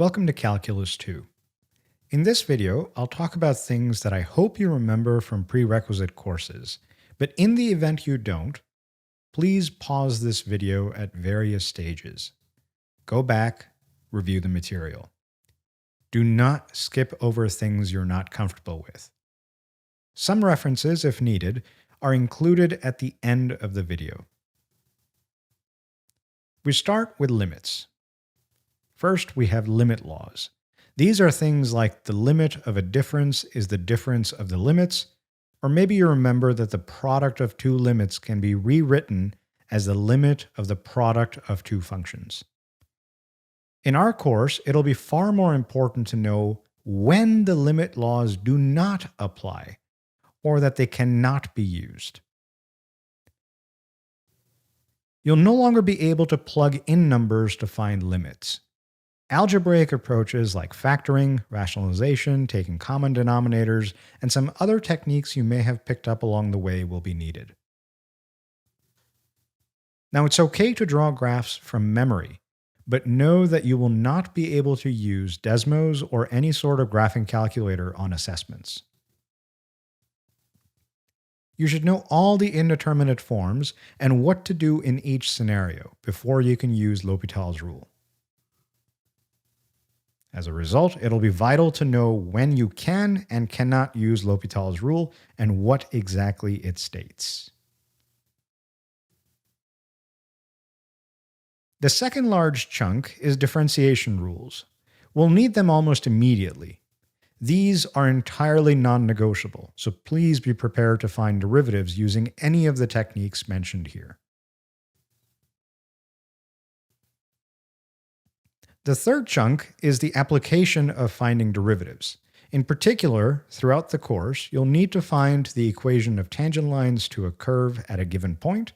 Welcome to Calculus 2. In this video, I'll talk about things that I hope you remember from prerequisite courses, but in the event you don't, please pause this video at various stages. Go back, review the material. Do not skip over things you're not comfortable with. Some references, if needed, are included at the end of the video. We start with limits. First, we have limit laws. These are things like the limit of a difference is the difference of the limits, or maybe you remember that the product of two limits can be rewritten as the limit of the product of two functions. In our course, it'll be far more important to know when the limit laws do not apply, or that they cannot be used. You'll no longer be able to plug in numbers to find limits. Algebraic approaches like factoring, rationalization, taking common denominators, and some other techniques you may have picked up along the way will be needed. Now, it's okay to draw graphs from memory, but know that you will not be able to use Desmos or any sort of graphing calculator on assessments. You should know all the indeterminate forms and what to do in each scenario before you can use L'Hopital's rule. As a result, it'll be vital to know when you can and cannot use L'Hopital's rule and what exactly it states. The second large chunk is differentiation rules. We'll need them almost immediately. These are entirely non-negotiable, so please be prepared to find derivatives using any of the techniques mentioned here. The third chunk is the application of finding derivatives. In particular, throughout the course, you'll need to find the equation of tangent lines to a curve at a given point.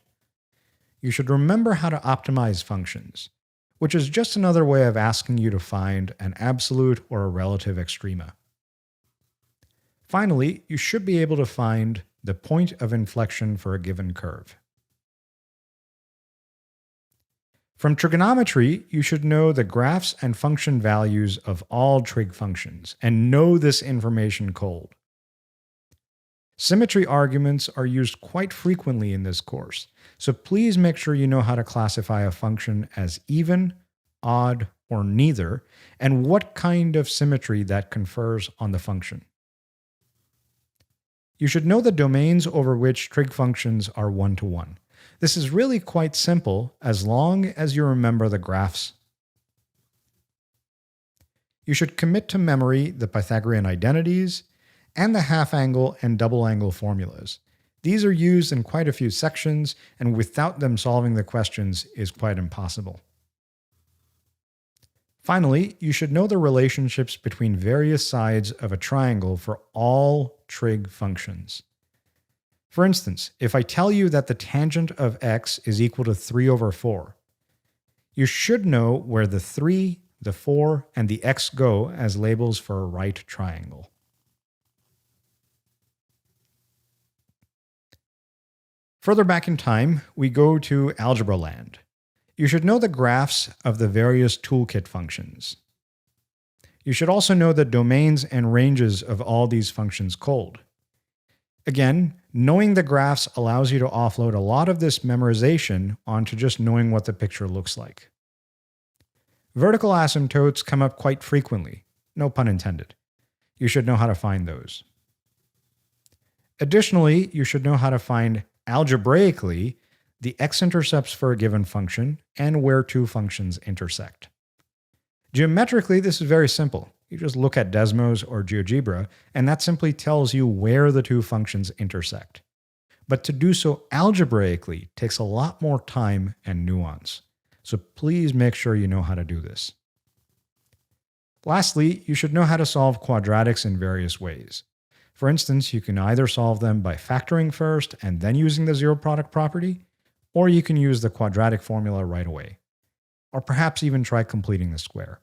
You should remember how to optimize functions, which is just another way of asking you to find an absolute or a relative extrema. Finally, you should be able to find the point of inflection for a given curve. From trigonometry, you should know the graphs and function values of all trig functions, and know this information cold. Symmetry arguments are used quite frequently in this course, so please make sure you know how to classify a function as even, odd, or neither, and what kind of symmetry that confers on the function. You should know the domains over which trig functions are one-to-one. This is really quite simple as long as you remember the graphs. You should commit to memory the Pythagorean identities and the half-angle and double-angle formulas. These are used in quite a few sections, and without them solving the questions is quite impossible. Finally, you should know the relationships between various sides of a triangle for all trig functions. For instance, if I tell you that the tangent of x is equal to 3/4, you should know where the 3, the 4, and the x go as labels for a right triangle. Further back in time, we go to algebra land. You should know the graphs of the various toolkit functions. You should also know the domains and ranges of all these functions cold. Again, knowing the graphs allows you to offload a lot of this memorization onto just knowing what the picture looks like. Vertical asymptotes come up quite frequently, no pun intended. You should know how to find those. Additionally, you should know how to find algebraically the x-intercepts for a given function and where two functions intersect. Geometrically, this is very simple. You just look at Desmos or GeoGebra, and that simply tells you where the two functions intersect. But to do so algebraically takes a lot more time and nuance. So please make sure you know how to do this. Lastly, you should know how to solve quadratics in various ways. For instance, you can either solve them by factoring first and then using the zero product property, or you can use the quadratic formula right away. Or perhaps even try completing the square.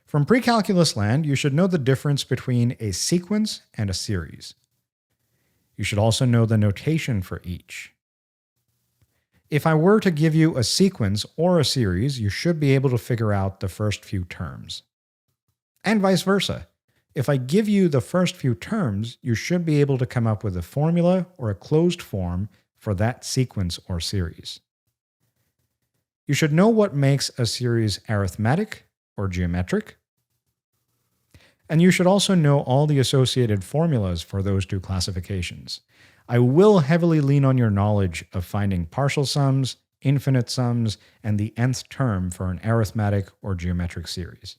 From precalculus land, you should know the difference between a sequence and a series. You should also know the notation for each. If I were to give you a sequence or a series, you should be able to figure out the first few terms. And vice versa. If I give you the first few terms, you should be able to come up with a formula or a closed form for that sequence or series. You should know what makes a series arithmetic or geometric. And you should also know all the associated formulas for those two classifications. I will heavily lean on your knowledge of finding partial sums, infinite sums, and the nth term for an arithmetic or geometric series.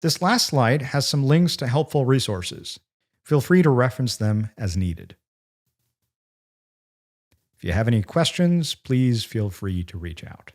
This last slide has some links to helpful resources. Feel free to reference them as needed. If you have any questions, please feel free to reach out.